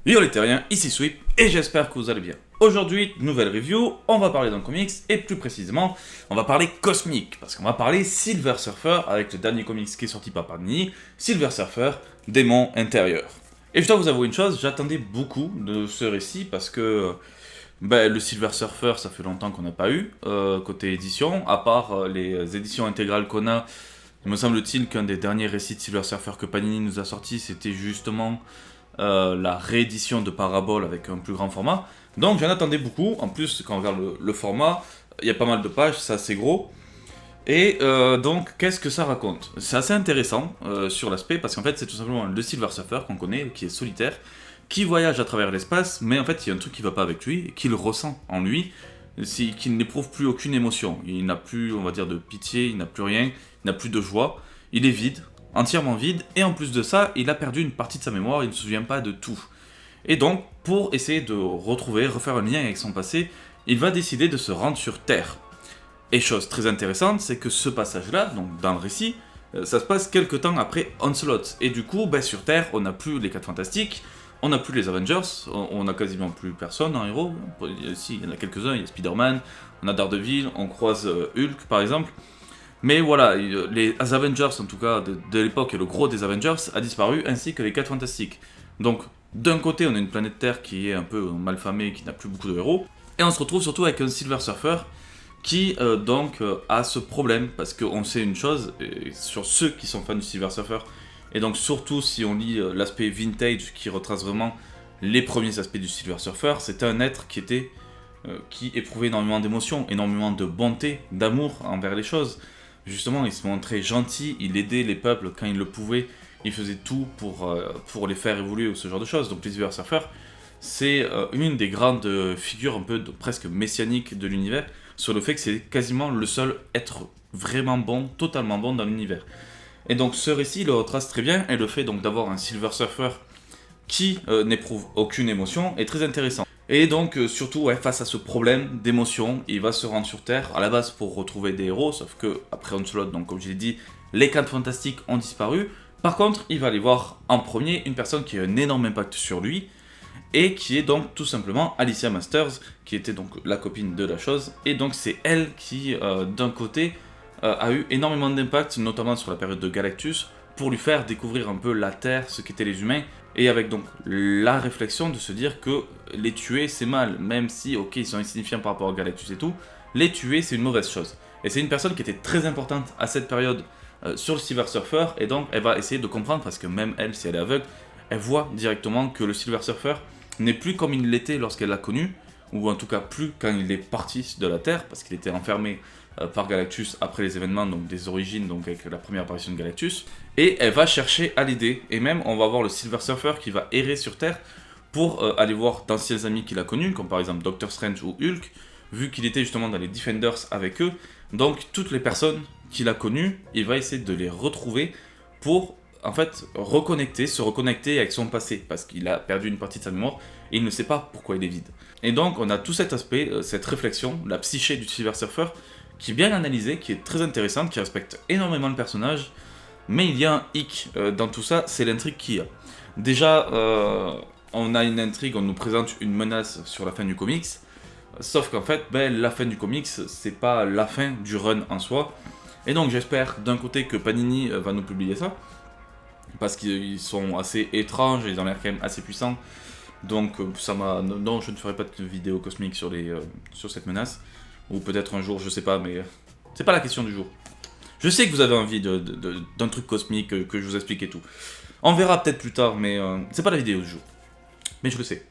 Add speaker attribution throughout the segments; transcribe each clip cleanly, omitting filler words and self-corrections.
Speaker 1: Yo les terriens, ici Sweep et j'espère que vous allez bien. Aujourd'hui, nouvelle review, on va parler d'un comics et plus précisément, on va parler cosmique parce qu'on va parler Silver Surfer avec le dernier comics qui est sorti par Panini, Silver Surfer, Démon intérieur. Et je dois vous avouer une chose, j'attendais beaucoup de ce récit parce que le Silver Surfer, ça fait longtemps qu'on n'a pas eu côté édition, à part les éditions intégrales qu'on a. Il me semble-t-il qu'un des derniers récits de Silver Surfer que Panini nous a sorti, c'était justement la réédition de Parabole avec un plus grand format. Donc j'en attendais beaucoup. En plus, quand on regarde le format, il y a pas mal de pages, c'est assez gros. Et donc, qu'est-ce que ça raconte? C'est assez intéressant sur l'aspect, parce qu'en fait, c'est tout simplement le Silver Surfer qu'on connaît, qui est solitaire, qui voyage à travers l'espace, mais en fait, il y a un truc qui va pas avec lui, qu'il ressent en lui, qu'il n'éprouve plus aucune émotion. Il n'a plus, on va dire, de pitié, il n'a plus rien, il n'a plus de joie, il est vide, entièrement vide, et en plus de ça, il a perdu une partie de sa mémoire, il ne se souvient pas de tout. Et donc, pour essayer de refaire un lien avec son passé, il va décider de se rendre sur Terre. Et chose très intéressante, c'est que ce passage-là, donc dans le récit, ça se passe quelques temps après Onslaught. Et du coup, sur Terre, on n'a plus les 4 Fantastiques, on n'a plus les Avengers, on n'a quasiment plus personne en héros. Si, il y en a quelques-uns, il y a Spider-Man, on a Daredevil, on croise Hulk par exemple. Mais voilà, les Avengers en tout cas de l'époque, le gros des Avengers a disparu, ainsi que les 4 Fantastiques. Donc d'un côté on a une planète Terre qui est un peu malfamée, qui n'a plus beaucoup de héros, et on se retrouve surtout avec un Silver Surfer qui a ce problème, parce qu'on sait une chose, sur ceux qui sont fans du Silver Surfer, et donc surtout si on lit l'aspect vintage qui retrace vraiment les premiers aspects du Silver Surfer, c'était un être qui éprouvait énormément d'émotions, énormément de bonté, d'amour envers les choses. Justement, il se montrait gentil, il aidait les peuples quand il le pouvait, il faisait tout pour les faire évoluer ou ce genre de choses. Donc les Silver Surfer, c'est une des grandes figures un peu presque messianiques de l'univers, sur le fait que c'est quasiment le seul être vraiment bon, totalement bon dans l'univers. Et donc ce récit le retrace très bien, et le fait donc d'avoir un Silver Surfer qui n'éprouve aucune émotion est très intéressant. Et donc surtout face à ce problème d'émotion, il va se rendre sur Terre à la base pour retrouver des héros, sauf que après Onslaught, donc comme je l'ai dit, les 4 Fantastiques ont disparu. Par contre, il va aller voir en premier une personne qui a un énorme impact sur lui, et qui est donc tout simplement Alicia Masters, qui était donc la copine de la chose, et donc c'est elle qui, d'un côté, a eu énormément d'impact, notamment sur la période de Galactus, pour lui faire découvrir un peu la Terre, ce qu'étaient les humains, et avec donc la réflexion de se dire que les tuer c'est mal, même si ok ils sont insignifiants par rapport à Galactus et tout, les tuer c'est une mauvaise chose. Et c'est une personne qui était très importante à cette période sur le Silver Surfer, et donc elle va essayer de comprendre, parce que même elle, si elle est aveugle, elle voit directement que le Silver Surfer n'est plus comme il l'était lorsqu'elle l'a connu, ou en tout cas plus quand il est parti de la Terre, parce qu'il était enfermé par Galactus après les événements donc des origines, donc avec la première apparition de Galactus, et elle va chercher à l'aider, et même on va voir le Silver Surfer qui va errer sur Terre pour aller voir d'anciens amis qu'il a connus, comme par exemple Doctor Strange ou Hulk, vu qu'il était justement dans les Defenders avec eux. Donc toutes les personnes qu'il a connues, il va essayer de les retrouver pour en fait se reconnecter avec son passé, parce qu'il a perdu une partie de sa mémoire et il ne sait pas pourquoi il est vide. Et donc on a tout cet aspect, cette réflexion, la psyché du Silver Surfer, qui est bien analysée, qui est très intéressante, qui respecte énormément le personnage, mais il y a un hic dans tout ça, c'est l'intrigue qu'il y a. Déjà, on a une intrigue, on nous présente une menace sur la fin du comics, sauf qu'en fait, la fin du comics, c'est pas la fin du run en soi, et donc j'espère d'un côté que Panini va nous publier ça, parce qu'ils sont assez étranges, ils ont l'air quand même assez puissants, donc ça m'a... Non, je ne ferai pas de vidéo cosmique sur cette menace, ou peut-être un jour, je sais pas, mais c'est pas la question du jour. Je sais que vous avez envie d'un truc cosmique que je vous explique et tout. On verra peut-être plus tard, mais c'est pas la vidéo du jour. Mais je le sais.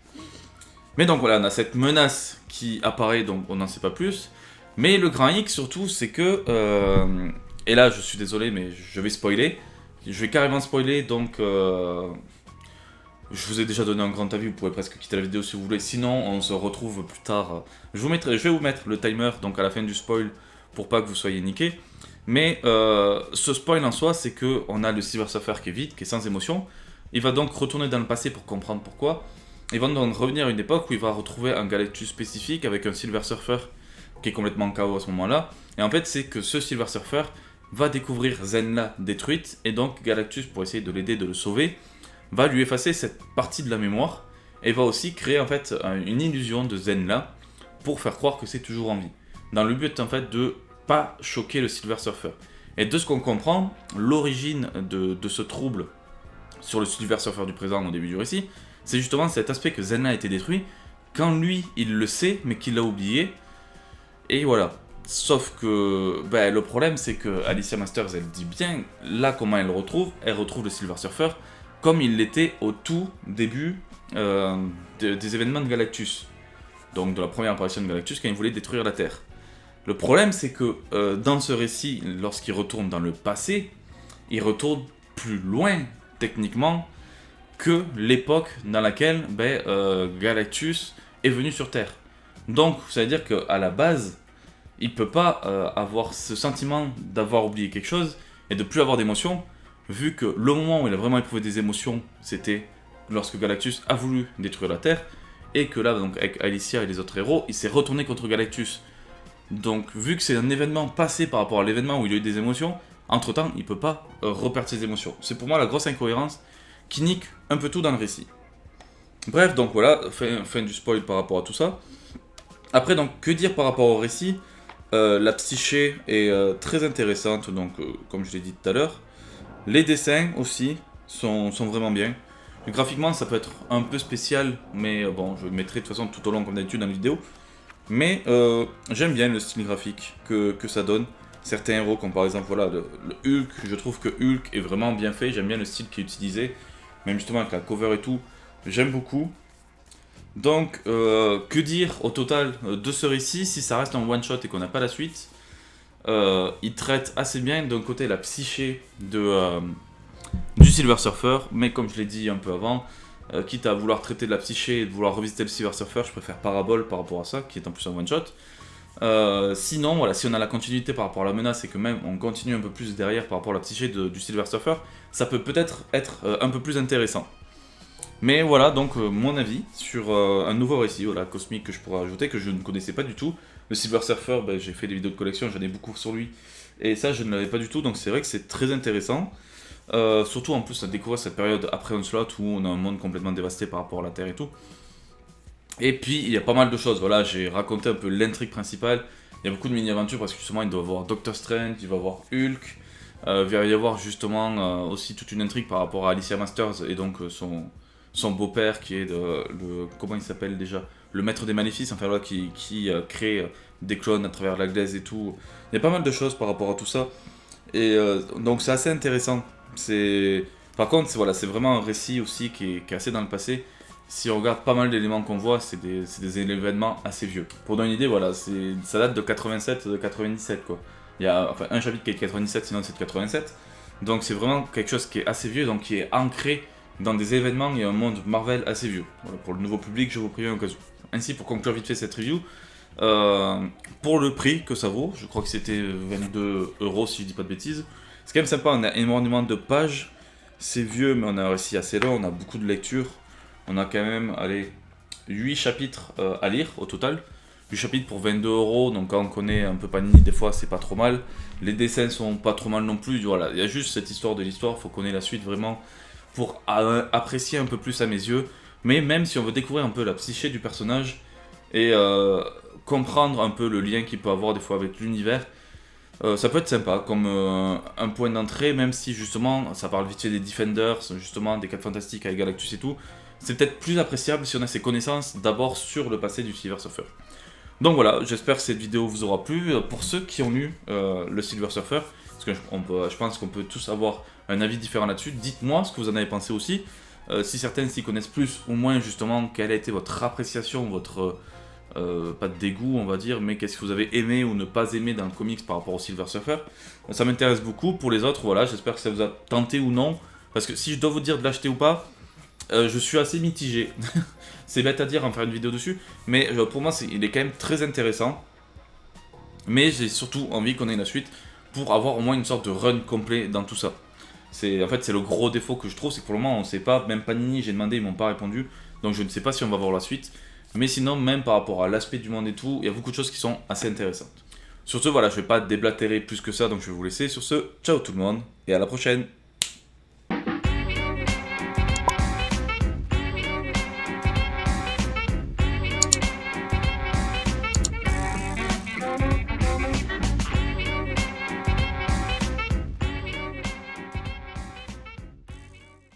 Speaker 1: Mais donc voilà, on a cette menace qui apparaît, donc on n'en sait pas plus. Mais le grand X surtout, c'est que... et là, je suis désolé, mais je vais spoiler. Je vais carrément spoiler, donc... je vous ai déjà donné un grand avis, vous pouvez presque quitter la vidéo si vous voulez. Sinon, on se retrouve plus tard. Je vais vous mettre le timer, donc à la fin du spoil, pour pas que vous soyez niqués. Mais ce spoil en soi, c'est qu'on a le Silver Surfer qui est vide, qui est sans émotion. Il va donc retourner dans le passé pour comprendre pourquoi. Il va donc revenir à une époque où il va retrouver un Galactus spécifique avec un Silver Surfer qui est complètement KO à ce moment-là. Et en fait, c'est que ce Silver Surfer va découvrir Zenla détruite, et donc Galactus, pour essayer de l'aider, de le sauver, va lui effacer cette partie de la mémoire, et va aussi créer en fait une illusion de Zenla pour faire croire que c'est toujours en vie, dans le but en fait de pas choquer le Silver Surfer. Et de ce qu'on comprend, l'origine de ce trouble sur le Silver Surfer du présent au début du récit, c'est justement cet aspect que Zenla a été détruit, quand lui il le sait mais qu'il l'a oublié, et voilà. Sauf que le problème c'est que Alicia Masters elle dit bien là comment elle retrouve le Silver Surfer comme il l'était au tout début des événements de Galactus, donc de la première apparition de Galactus quand il voulait détruire la Terre. Le problème c'est que dans ce récit, lorsqu'il retourne dans le passé, il retourne plus loin techniquement que l'époque dans laquelle Galactus est venu sur Terre. Donc ça veut dire qu'à la base, il peut pas avoir ce sentiment d'avoir oublié quelque chose et de plus avoir d'émotions, vu que le moment où il a vraiment éprouvé des émotions, c'était lorsque Galactus a voulu détruire la Terre, et que là, donc avec Alicia et les autres héros, il s'est retourné contre Galactus. Donc vu que c'est un événement passé par rapport à l'événement où il a eu des émotions, entre-temps, il peut pas reperdre ses émotions. C'est pour moi la grosse incohérence qui nique un peu tout dans le récit. Bref, donc voilà, fin du spoil par rapport à tout ça. Après, donc, que dire par rapport au récit ? La psyché est très intéressante, donc comme je l'ai dit tout à l'heure. Les dessins aussi sont vraiment bien. Graphiquement, ça peut être un peu spécial, mais bon, je le mettrai de toute façon tout au long comme d'habitude dans la vidéo. Mais j'aime bien le style graphique que ça donne. Certains héros, comme par exemple voilà, le Hulk, je trouve que Hulk est vraiment bien fait. J'aime bien le style qui est utilisé, même justement avec la cover et tout. J'aime beaucoup. Donc, que dire au total de ce récit si ça reste en one shot et qu'on n'a pas la suite. Il traite assez bien d'un côté la psyché du Silver Surfer, mais comme je l'ai dit un peu avant, quitte à vouloir traiter de la psyché et de vouloir revisiter le Silver Surfer, je préfère Parabole par rapport à ça, qui est en plus un one shot. Sinon, voilà, si on a la continuité par rapport à la menace et que même on continue un peu plus derrière par rapport à la psyché du Silver Surfer, ça peut peut-être être un peu plus intéressant. Mais voilà donc mon avis sur un nouveau récit cosmique que je pourrais ajouter, que je ne connaissais pas du tout. Le Silver Surfer, j'ai fait des vidéos de collection, j'en ai beaucoup sur lui, et ça je ne l'avais pas du tout, donc c'est vrai que c'est très intéressant. Surtout en plus à découvrir cette période après Onslaught où on a un monde complètement dévasté par rapport à la Terre et tout. Et puis il y a pas mal de choses, voilà, j'ai raconté un peu l'intrigue principale, il y a beaucoup de mini-aventures parce que justement il doit y avoir Doctor Strange, il va y avoir Hulk, il va y avoir justement aussi toute une intrigue par rapport à Alicia Masters et donc son beau-père qui est comment il s'appelle déjà, le maître des maléfices, enfin voilà, qui crée des clones à travers la glaise et tout. Il y a pas mal de choses par rapport à tout ça. Et donc c'est assez intéressant. Par contre, c'est vraiment un récit aussi qui est assez dans le passé. Si on regarde pas mal d'éléments qu'on voit, c'est des événements assez vieux. Pour donner une idée, voilà, ça date de 87, de 97 quoi. Il y a un chapitre qui est de 97, sinon c'est de 87. Donc c'est vraiment quelque chose qui est assez vieux, donc qui est ancré dans des événements et un monde Marvel assez vieux. Voilà, pour le nouveau public, je vous préviens au cas où. Ainsi, pour conclure vite fait cette review, pour le prix que ça vaut, je crois que c'était 22€ si je dis pas de bêtises, c'est quand même sympa, on a énormément de pages, c'est vieux mais on a un récit assez long, on a beaucoup de lectures, on a quand même 8 chapitres à lire au total, 8 chapitres pour 22€, donc quand on connaît un peu Panini, des fois c'est pas trop mal, les dessins sont pas trop mal non plus, voilà, il y a juste cette histoire de l'histoire, faut connaître la suite vraiment pour apprécier un peu plus à mes yeux, mais même si on veut découvrir un peu la psyché du personnage et comprendre un peu le lien qu'il peut avoir des fois avec l'univers, ça peut être sympa comme un point d'entrée, même si justement ça parle vite fait des Defenders, justement des 4 Fantastiques avec Galactus et tout, c'est peut-être plus appréciable si on a ces connaissances d'abord sur le passé du Silver Surfer. Donc voilà, j'espère que cette vidéo vous aura plu. Pour ceux qui ont lu le Silver Surfer, parce que je pense qu'on peut tous avoir un avis différent là-dessus, dites-moi ce que vous en avez pensé aussi. Si certains s'y connaissent plus ou moins justement, quelle a été votre appréciation, votre pas de dégoût on va dire, mais qu'est-ce que vous avez aimé ou ne pas aimé dans le comics par rapport au Silver Surfer. Ça m'intéresse beaucoup. Pour les autres, voilà, j'espère que ça vous a tenté ou non, parce que si je dois vous dire de l'acheter ou pas, je suis assez mitigé. C'est bête à dire en faire une vidéo dessus, mais pour moi il est quand même très intéressant. Mais j'ai surtout envie qu'on ait la suite pour avoir au moins une sorte de run complet dans tout ça. En fait c'est le gros défaut que je trouve, c'est que pour le moment on ne sait pas, même Panini j'ai demandé, ils m'ont pas répondu, donc je ne sais pas si on va voir la suite. Mais sinon, même par rapport à l'aspect du monde et tout, il y a beaucoup de choses qui sont assez intéressantes. Sur ce, voilà, je vais pas déblatérer plus que ça, donc je vais vous laisser. Sur ce, ciao tout le monde, et à la prochaine.